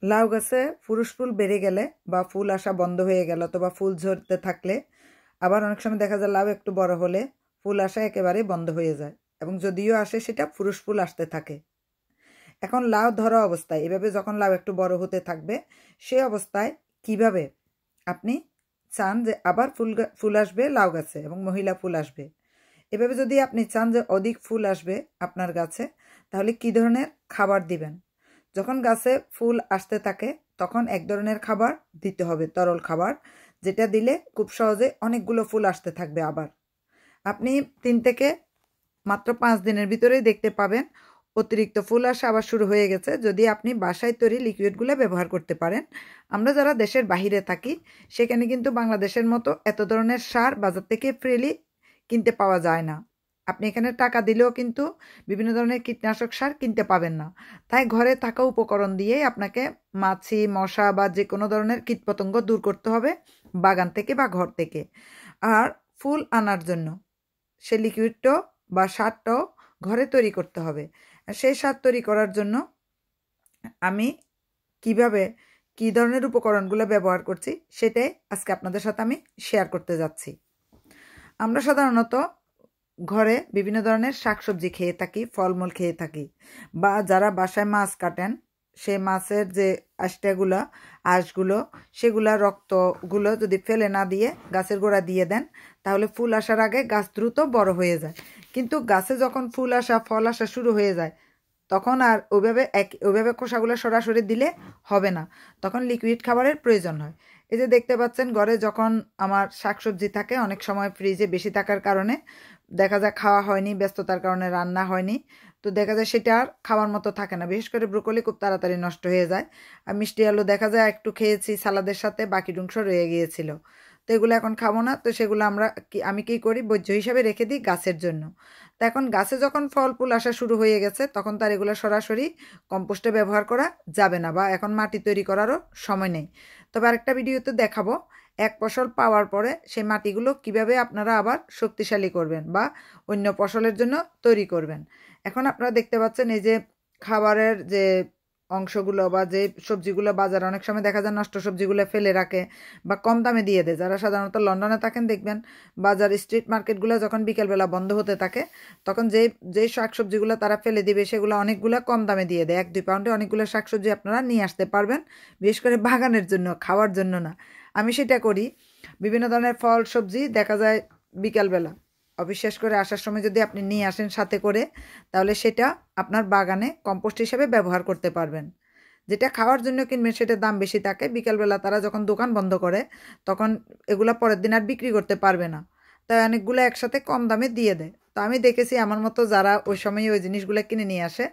লাউ গাছে পুরুষ ফুল বেড়ে গেলে বা ফুল আসা বন্ধ হয়ে গেল অথবা ফুল ঝরতে থাকলে আবার অনেক সময় দেখা যায় লাউ একটু বড় হলে ফুল আসা একেবারে বন্ধ হয়ে যায় এবং যদিও আসে সেটা পুরুষ ফুল আসতে থাকে। এখন লাউ ধরা অবস্থায় এভাবে যখন লাউ একটু বড় হতে থাকবে সেই অবস্থায় কিভাবে আপনি চান যে আবার ফুল আসবে লাউ গাছে এবং মহিলা ফুল আসবে, এভাবে যদি আপনি চান যে অধিক ফুল আসবে আপনার গাছে, তাহলে কি ধরনের খাবার দিবেন? যখন গাছে ফুল আসতে থাকে তখন এক ধরনের খাবার দিতে হবে, তরল খাবার, যেটা দিলে খুব সহজে অনেকগুলো ফুল আসতে থাকবে। আবার আপনি 3 থেকে মাত্র 5 দিনের ভিতরেই দেখতে পাবেন অতিরিক্ত ফুল আসা আবার শুরু হয়ে গেছে, যদি আপনি বাসায় তৈরি লিকুইডগুলো ব্যবহার করতে পারেন। আমরা যারা দেশের বাহিরে থাকি সেখানে কিন্তু বাংলাদেশের মতো এত ধরনের সার বাজার থেকে ফ্রিলি কিনতে পাওয়া যায় না। আপনি এখানে টাকা দিলেও কিন্তু বিভিন্ন ধরনের কীটনাশক সার কিনতে পাবেন না। তাই ঘরে থাকা উপকরণ দিয়েই আপনাকে মাছি মশা বা যে কোনো ধরনের কীটপতঙ্গ দূর করতে হবে বাগান থেকে বা ঘর থেকে। আর ফুল আনার জন্য সে লিকুইডটাও বা সারটাও ঘরে তৈরি করতে হবে। সেই সার তৈরি করার জন্য আমি কিভাবে কি ধরনের উপকরণগুলো ব্যবহার করছি সেটাই আজকে আপনাদের সাথে আমি শেয়ার করতে যাচ্ছি। আমরা সাধারণত ঘরে বিভিন্ন ধরনের শাকসবজি খেয়ে থাকি, ফলমূল খেয়ে থাকি, বা যারা বাসায় মাছ কাটেন সে মাছের যে আঁশগুলো সেগুলা রক্তগুলো যদি ফেলে না দিয়ে গাছের গোড়া দিয়ে দেন তাহলে ফুল আসার আগে গাছ দ্রুত বড় হয়ে যায়। কিন্তু গাছে যখন ফুল আসা ফল আসা শুরু হয়ে যায় তখন আর ওইভাবে খোসাগুলো সরাসরি দিলে হবে না, তখন লিকুইড খাবারের প্রয়োজন হয়। এই যে দেখতে পাচ্ছেন ঘরে যখন আমার শাকসবজি থাকে অনেক সময় ফ্রিজে বেশি থাকার কারণে দেখা যায় খাওয়া হয়নি, ব্যস্ততার কারণে রান্না হয়নি, তো দেখা যায় সেটা আর খাওয়ার মতো থাকে না। বিশেষ করে ব্রোকলি খুব তাড়াতাড়ি নষ্ট হয়ে যায়। আর মিষ্টি আলু দেখা যায় একটু খেয়েছি সালাদের সাথে, বাকি অংশ রয়ে গিয়েছিল, তো এগুলো এখন খাবো না, তো সেগুলো আমি কি করি বর্জ্য হিসাবে রেখে দিই গাছের জন্য। তো এখন গাছে যখন ফল ফুল আসা শুরু হয়ে গেছে তখন তার এগুলো সরাসরি কম্পোস্টে ব্যবহার করা যাবে না, বা এখন মাটি তৈরি করারও সময় নেই। তবে আরেকটা ভিডিওতে দেখাবো এক ফসল পাওয়ার পরে সেই মাটিগুলো কিভাবে আপনারা আবার শক্তিশালী করবেন বা অন্য ফসলের জন্য তৈরি করবেন। এখন আপনারা দেখতে পাচ্ছেন এই যে খাবারের যে অংশগুলো বা যে সবজিগুলো বাজারে অনেক সময় দেখা যায় নষ্ট সবজিগুলো ফেলে রাখে বা কম দামে দিয়ে দেয়। যারা সাধারণত লন্ডনে থাকেন দেখবেন বাজার স্ট্রিট মার্কেটগুলো যখন বিকেলবেলা বন্ধ হতে থাকে তখন যেই শাকসবজিগুলো তারা ফেলে দিবে সেগুলো অনেকগুলো কম দামে দিয়ে দেয়। 1-2 পাউন্ডে অনেকগুলো শাকসবজি আপনারা নিয়ে আসতে পারবেন, বিশেষ করে বাগানের জন্য, খাওয়ার জন্য না। আমি সেটা করি। বিভিন্ন ধরনের ফল সবজি দেখা যায় বিকালবেলা অফিস শেষ করে আসার সময় যদি আপনি নিয়ে আসেন সাথে করে, তাহলে সেটা আপনার বাগানে কম্পোস্ট হিসেবে ব্যবহার করতে পারবেন। যেটা খাওয়ার জন্য কিনবেন সেটার দাম বেশি থাকে, বিকালবেলা তারা যখন দোকান বন্ধ করে তখন এগুলা পরের দিন আর বিক্রি করতে পারবে না, তাই অনেকগুলো একসাথে কম দামে দিয়ে দেয়। তো আমি দেখেছি আমার মতো যারা ওই সময় ওই জিনিসগুলো কিনে নিয়ে আসে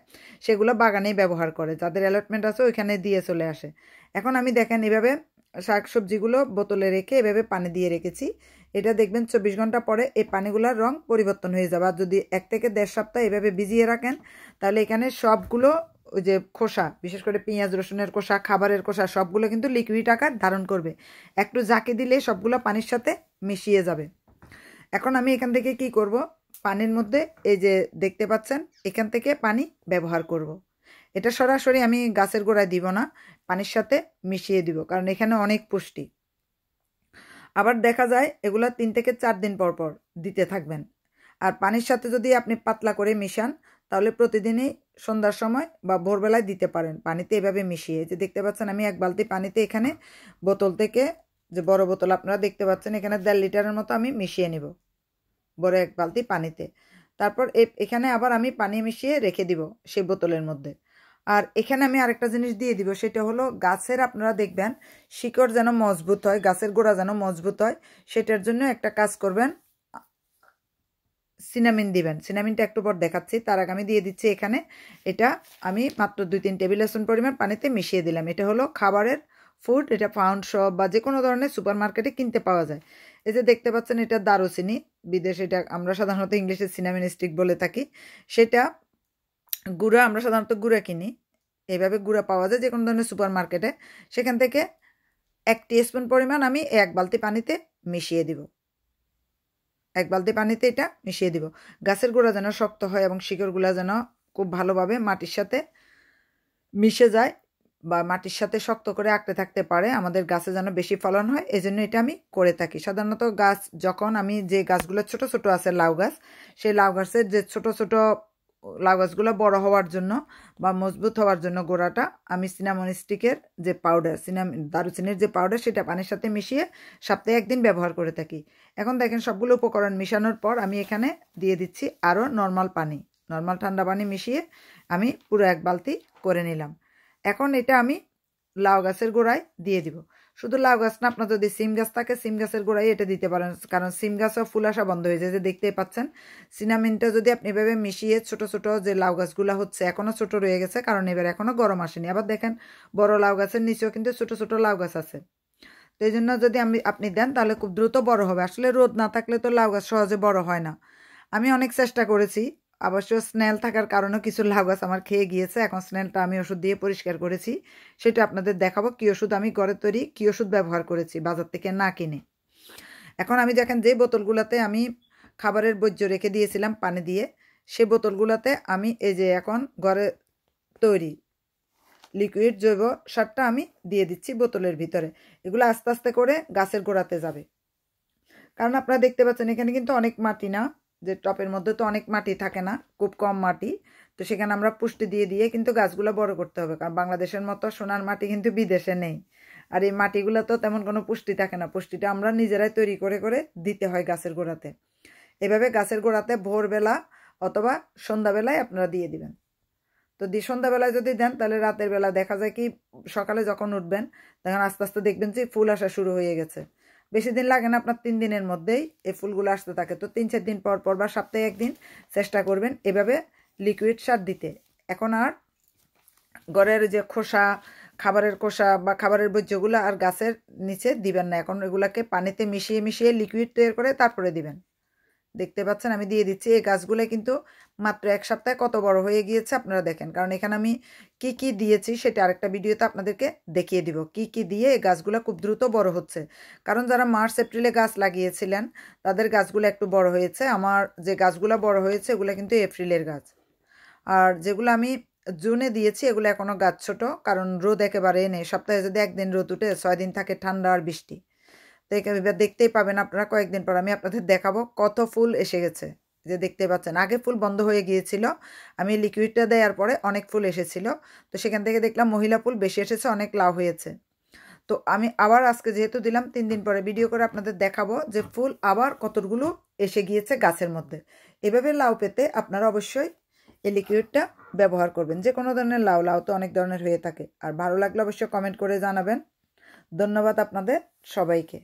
সেগুলো বাগানেই ব্যবহার করে, যাদের অ্যালটমেন্ট আছে ওইখানে দিয়ে চলে আসে। এখন আমি দেখেন এভাবে শাকসবজিগুলো বোতলে রেখে এভাবে পানি দিয়ে রেখেছি, এটা দেখবেন 24 ঘন্টা পরে এই পানিগুলোর রং পরিবর্তন হয়ে যাবে। আর যদি 1 থেকে 1.5 সপ্তাহ এভাবে ভিজিয়ে রাখেন তাহলে এখানে সবগুলো ওই যে খোসা, বিশেষ করে পেঁয়াজ রসুনের খোসা, খাবারের খোসা, সবগুলো কিন্তু লিকুইড আকার ধারণ করবে। একটু জাকে দিলে সবগুলো পানির সাথে মিশিয়ে যাবে। এখন আমি এখান থেকে কি করব, পানির মধ্যে এই যে দেখতে পাচ্ছেন এখান থেকে পানি ব্যবহার করব। এটা সরাসরি আমি গাছের গোড়ায় দিব না, পানির সাথে মিশিয়ে দিব, কারণ এখানে অনেক পুষ্টি। আবার দেখা যায় এগুলো 3 থেকে 4 দিন পর পর দিতে থাকবেন। আর পানির সাথে যদি আপনি পাতলা করে মিশান তাহলে প্রতিদিনই সন্ধ্যার সময় বা ভোরবেলায় দিতে পারেন পানিতে এভাবে মিশিয়ে। যে দেখতে পাচ্ছেন আমি 1 বালতি পানিতে এখানে বোতল থেকে, যে বড় বোতল আপনারা দেখতে পাচ্ছেন এখানে 1.5 লিটারের মতো আমি মিশিয়ে নিব বড় 1 বালতি পানিতে। তারপর এখানে আবার আমি পানি মিশিয়ে রেখে দিব সেই বোতলের মধ্যে। আর এখানে আমি আরেকটা জিনিস দিয়ে দিব, সেটা হলো গাছের আপনারা দেখবেন শিকড় যেন মজবুত হয়, গাছের গোড়া যেন মজবুত হয়, সেটার জন্য একটা কাজ করবেন, সিনামিন দিবেন। সিনামিনটা একটু পর দেখাচ্ছি, তার আগে আমি দিয়ে দিচ্ছি এখানে, এটা আমি মাত্র 2-3 টেবিল স্পুন পরিমাণ পানিতে মিশিয়ে দিলাম। এটা হলো খাবারের ফুড, এটা পাউন্ড শপ বা যে কোনো ধরনের সুপার মার্কেটে কিনতে পাওয়া যায়। এই যে দেখতে পাচ্ছেন এটা দারুচিনি, বিদেশে এটা আমরা সাধারণত ইংলিশে সিনামিন স্টিক বলে থাকি। সেটা গুঁড়া, আমরা সাধারণত গুঁড়া কিনি, এইভাবে গুঁড়া পাওয়া যায় যে কোনো ধরনের সুপার মার্কেটে। সেখান থেকে 1 টিস্পুন পরিমাণ আমি 1 বালতি পানিতে মিশিয়ে দিব। 1 বালতি পানিতে এটা মিশিয়ে দিব। গাছের গোড়া যেন শক্ত হয় এবং শিকড়গুলা যেন খুব ভালোভাবে মাটির সাথে মিশে যায়, বা মাটির সাথে শক্ত করে আঁকড়ে থাকতে পারে, আমাদের গাছে যেন বেশি ফলন হয়, এই জন্য এটা আমি করে থাকি। সাধারণত গাছ যখন আমি যে গাছগুলো ছোট ছোট আছে লাউ গাছ, সেই লাউ গাছের যে ছোট ছোট লাউ গাছগুলো বড় হওয়ার জন্য বা মজবুত হওয়ার জন্য গোড়াটা আমি সিনামন স্টিকের যে পাউডার, দারুচিনির যে পাউডার, সেটা পানির সাথে মিশিয়ে সপ্তাহে একদিন ব্যবহার করে থাকি। এখন দেখেন সবগুলো উপকরণ মিশানোর পর আমি এখানে দিয়ে দিচ্ছি আরও নর্মাল ঠান্ডা পানি মিশিয়ে আমি পুরো 1 বালতি করে নিলাম। এখন এটা আমি লাউ গাছের গোড়ায় দিয়ে দিব। শুধু লাউ গাছ না, আপনার যদি সিম গাছ থাকে সিম গাছের গোড়ায় এটা দিতে পারেন, কারণ সিম গাছও ফুল আসা বন্ধ হয়ে যায়, যে দেখতেই পাচ্ছেন। সিনামিনটা যদি আপনি এভাবে মিশিয়ে ছোট ছোট যে লাউ গাছগুলো হচ্ছে এখনও ছোট রয়ে গেছে, কারণ এবার এখনও গরম আসেনি। আবার দেখেন বড় লাউ গাছের নিচেও কিন্তু ছোট ছোট লাউ গাছ আছে। তো এই জন্য যদি আপনি দেন তাহলে খুব দ্রুত বড় হবে। আসলে রোদ না থাকলে তো লাউ গাছ সহজে বড় হয় না। আমি অনেক চেষ্টা করেছি, অবশ্য স্নেল থাকার কারণেও কিছু লাউ গাছ আমার খেয়ে গিয়েছে। এখন স্নেলটা আমি ওষুধ দিয়ে পরিষ্কার করেছি, সেটা আপনাদের দেখাবো কী ওষুধ আমি ঘরে তৈরি কী ওষুধ ব্যবহার করেছি বাজার থেকে না কিনে। এখন আমি দেখেন যে বোতলগুলোতে আমি খাবারের বর্জ্য রেখে দিয়েছিলাম পানি দিয়ে, সে বোতলগুলোতে আমি এই যে এখন ঘরে তৈরি লিকুইড জৈব সারটা আমি দিয়ে দিচ্ছি বোতলের ভিতরে। এগুলো আস্তে আস্তে করে গাছের গোড়াতে যাবে, কারণ আপনারা দেখতে পাচ্ছেন এখানে কিন্তু অনেক মাটি না, যে টপের মধ্যে তো অনেক মাটি থাকে না, খুব কম মাটি। তো সেখানে আমরা পুষ্টি দিয়ে দিয়ে কিন্তু গাছগুলো বড় করতে হবে, কারণ বাংলাদেশের মতো সোনার মাটি কিন্তু বিদেশে নেই। আর এই মাটিগুলো তো তেমন কোনো পুষ্টি থাকে না, পুষ্টিটা আমরা নিজেরাই তৈরি করে করে দিতে হয় গাছের গোড়াতে। এভাবে গাছের গোড়াতে ভোরবেলা অথবা সন্ধ্যাবেলায় আপনারা দিয়ে দিবেন। তো সন্ধ্যাবেলায় যদি দেন তাহলে রাতের বেলা দেখা যায় কি, সকালে যখন উঠবেন তখন আস্তে আস্তে দেখবেন যে ফুল আসা শুরু হয়ে গেছে। বেশি দিন লাগে না, আপনার 3 দিনের মধ্যেই এই ফুলগুলো আসতে থাকে। তো 3-4 দিন পর পর বা সপ্তাহে 1 দিন চেষ্টা করবেন এভাবে লিকুইড সার দিতে। এখন আর ঘরের যে খোসা, খাবারের খোসা বা খাবারের বর্জ্যগুলো আর গাছের নিচে দিবেন না, এখন এগুলাকে পানিতে মিশিয়ে মিশিয়ে লিকুইড তৈরি করে তারপরে দিবেন। দেখতে পাচ্ছেন আমি দিয়ে দিচ্ছি। এই গাছগুলো কিন্তু মাত্র 1 সপ্তাহে কত বড় হয়ে গিয়েছে আপনারা দেখেন, কারণ এখানে আমি কি কি দিয়েছি সেটা আরেকটা ভিডিওতে আপনাদেরকে দেখিয়ে দিব, কি কি দিয়ে এই গাছগুলো খুব দ্রুত বড় হচ্ছে। কারণ যারা মার্চ এপ্রিলে গাছ লাগিয়েছিলেন তাদের গাছগুলো একটু বড় হয়েছে, আমার যে গাছগুলো বড় হয়েছে এগুলো কিন্তু এপ্রিলের গাছ। আর যেগুলো আমি জুনে দিয়েছি এগুলো এখনও গাছ ছোট, কারণ রোদ একেবারে নেই। সপ্তাহে যদি 1 দিন রোদ উঠে 6 দিন থাকে ঠান্ডা আর বৃষ্টি। তো এবার দেখতেই পাবেন আপনারা কয়েকদিন পর আমি আপনাদের দেখাবো কত ফুল এসে গেছে। যে দেখতে পাচ্ছেন আগে ফুল বন্ধ হয়ে গিয়েছিল, আমি লিকুইডটা দেওয়ার পরে অনেক ফুল এসেছিল। তো সেখান থেকে দেখলাম মহিলা ফুল বেশি এসেছে, অনেক লাউ হয়েছে। তো আমি আবার আজকে যেহেতু দিলাম 3 দিন পরে ভিডিও করে আপনাদের দেখাবো যে ফুল আবার কতগুলো এসে গিয়েছে গাছের মধ্যে। এভাবে লাউ পেতে আপনারা অবশ্যই এই লিকুইডটা ব্যবহার করবেন। যে কোনো ধরনের লাউ তো অনেক ধরনের হয়ে থাকে। আর ভালো লাগলে অবশ্যই কমেন্ট করে জানাবেন। ধন্যবাদ আপনাদের সবাইকে।